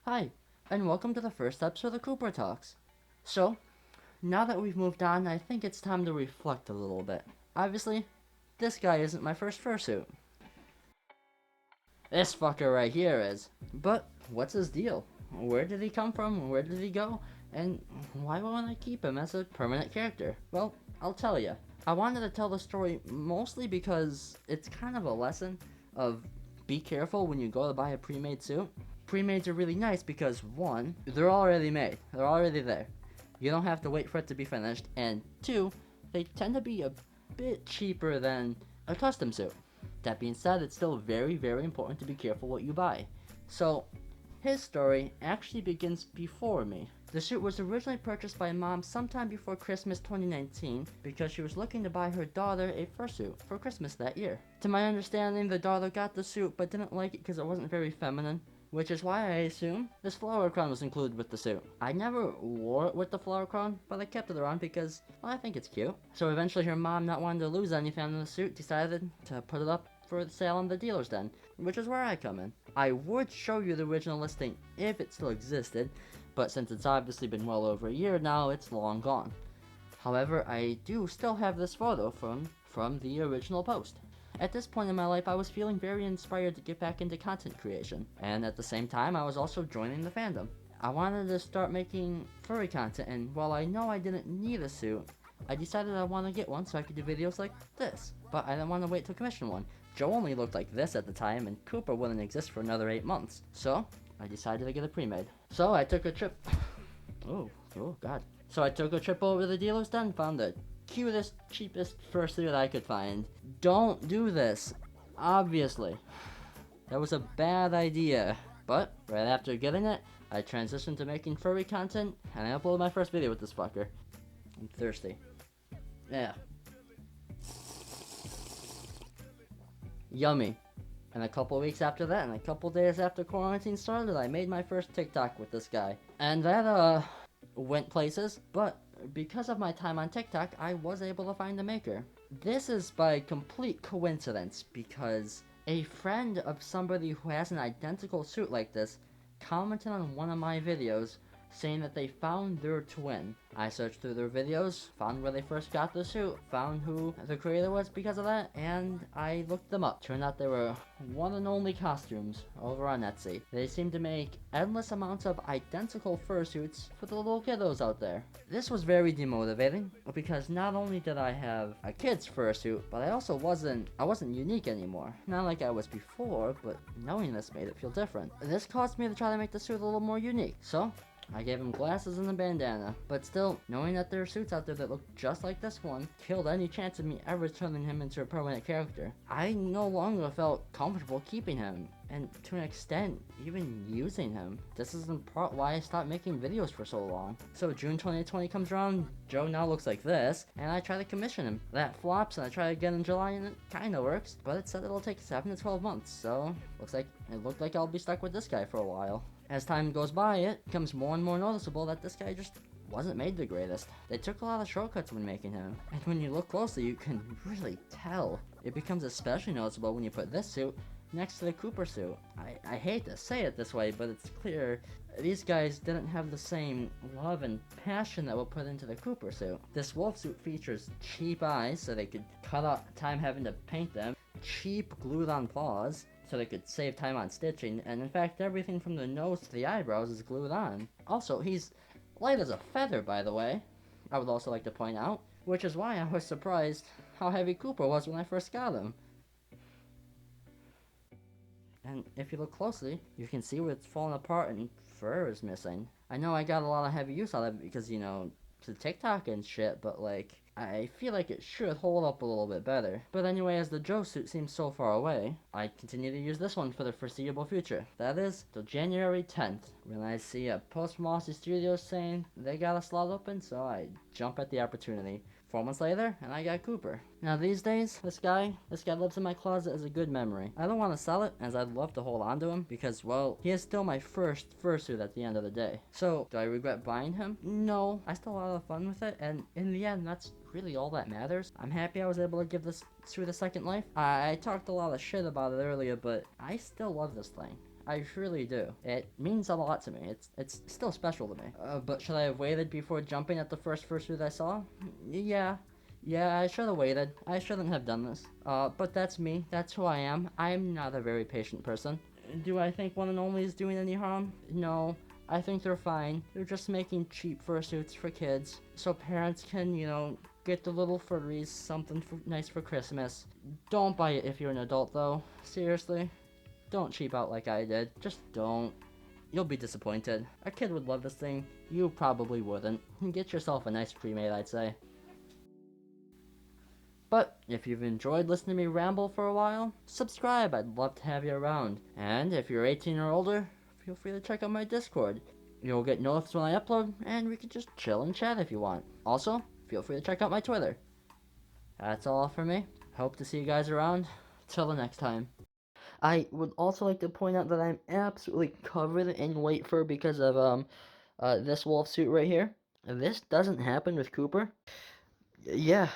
Hi, and welcome to the first episode of Cooper Talks. So, now that we've moved on, I think it's time to reflect a little bit. Obviously, this guy isn't my first fursuit. This fucker right here is. But, what's his deal? Where did he come from? Where did he go? And why won't I keep him as a permanent character? Well, I'll tell you. I wanted to tell the story mostly because it's kind of a lesson of be careful when you go to buy a pre-made suit. Pre-mades are really nice because one, they're already made. They're already there. You don't have to wait for it to be finished. And two, they tend to be a bit cheaper than a custom suit. That being said, it's still very, very important to be careful what you buy. So, his story actually begins before me. The suit was originally purchased by Mom sometime before Christmas 2019 because she was looking to buy her daughter a fursuit for Christmas that year. To my understanding, the daughter got the suit but didn't like it because it wasn't very feminine, which is why I assume this flower crown was included with the suit. I never wore it with the flower crown, but I kept it around because, well, I think it's cute. So eventually her mom, not wanting to lose anything on the suit, decided to put it up for sale on the dealer's den, which is where I come in. I would show you the original listing if it still existed, but since it's obviously been well over a year now, it's long gone. However, I do still have this photo from the original post. At this point in my life, I was feeling very inspired to get back into content creation, and at the same time, I was also joining the fandom. I wanted to start making furry content, and while I know I didn't need a suit, I decided I want to get one so I could do videos like this, but I didn't want to wait to commission one. Joe only looked like this at the time, and Cooper wouldn't exist for another 8 months, so I decided to get a pre-made. So I took a trip. Oh god. So I took a trip over to the dealer's den, found the cutest, cheapest fursuit I could find. Don't do this, obviously. That was a bad idea. But right after getting it, I transitioned to making furry content, and I uploaded my first video with this fucker. I'm thirsty. Yeah. Yummy. And a couple weeks after that, and a couple days after quarantine started, I made my first TikTok with this guy. And that, went places, but because of my time on TikTok, I was able to find a maker. This is by complete coincidence, because a friend of somebody who has an identical suit like this commented on one of my videos saying that they found their twin. I searched through their videos, found where they first got the suit, found who the creator was because of that, and I looked them up. Turned out they were one and only costumes over on Etsy. They seem to make endless amounts of identical fursuits for the little kiddos out there. This was very demotivating because not only did I have a kid's fursuit, but I also wasn't unique anymore. Not like I was before, but knowing this made it feel different. This caused me to try to make the suit a little more unique. So I gave him glasses and a bandana, but still, knowing that there are suits out there that look just like this one, killed any chance of me ever turning him into a permanent character. I no longer felt comfortable keeping him, and to an extent, even using him. This is in part why I stopped making videos for so long. So June 2020 comes around, Joe now looks like this, and I try to commission him. That flops, and I try again in July, and it kinda works, but it said it'll take 7 to 12 months, so it looked like I'll be stuck with this guy for a while. As time goes by, it becomes more and more noticeable that this guy just wasn't made the greatest. They took a lot of shortcuts when making him, and when you look closely, you can really tell. It becomes especially noticeable when you put this suit next to the Cooper suit. I hate to say it this way, but it's clear these guys didn't have the same love and passion that were put into the Cooper suit. This wolf suit features cheap eyes, so they could cut out time having to paint them, cheap glued on paws, so they could save time on stitching, and in fact everything from the nose to the eyebrows is glued on. Also, he's light as a feather, by the way, I would also like to point out, which is why I was surprised how heavy Cooper was when I first got him. And if you look closely, you can see where it's falling apart and fur is missing. I know I got a lot of heavy use out of it because, to TikTok and shit, but I feel like it should hold up a little bit better. But anyway, as the Joe suit seems so far away, I continue to use this one for the foreseeable future. That is, till January 10th, when I see a post from Aussie Studios saying they got a slot open, so I jump at the opportunity. 4 months later, and I got Cooper. Now these days, this guy lives in my closet as a good memory. I don't want to sell it, as I'd love to hold on to him, because, well, he is still my first fursuit at the end of the day. So, do I regret buying him? No. I still had a lot of fun with it, and in the end, that's really all that matters. I'm happy I was able to give this suit a second life. I talked a lot of shit about it earlier, but I still love this thing. I truly do. It means a lot to me. It's still special to me. But should I have waited before jumping at the first fursuit I saw? Yeah. Yeah, I should have waited. I shouldn't have done this. But that's me. That's who I am. I'm not a very patient person. Do I think one and only is doing any harm? No. I think they're fine. They're just making cheap fursuits for kids, so parents can, get the little furries something nice for Christmas. Don't buy it if you're an adult, though. Seriously. Don't cheap out like I did. Just don't. You'll be disappointed. A kid would love this thing. You probably wouldn't. Get yourself a nice pre-made, I'd say. But if you've enjoyed listening to me ramble for a while, subscribe. I'd love to have you around. And if you're 18 or older, feel free to check out my Discord. You'll get notified when I upload, and we can just chill and chat if you want. Also, feel free to check out my Twitter. That's all for me. Hope to see you guys around. Till the next time. I would also like to point out that I'm absolutely covered in white fur because of this wolf suit right here. This doesn't happen with Cooper. Yeah,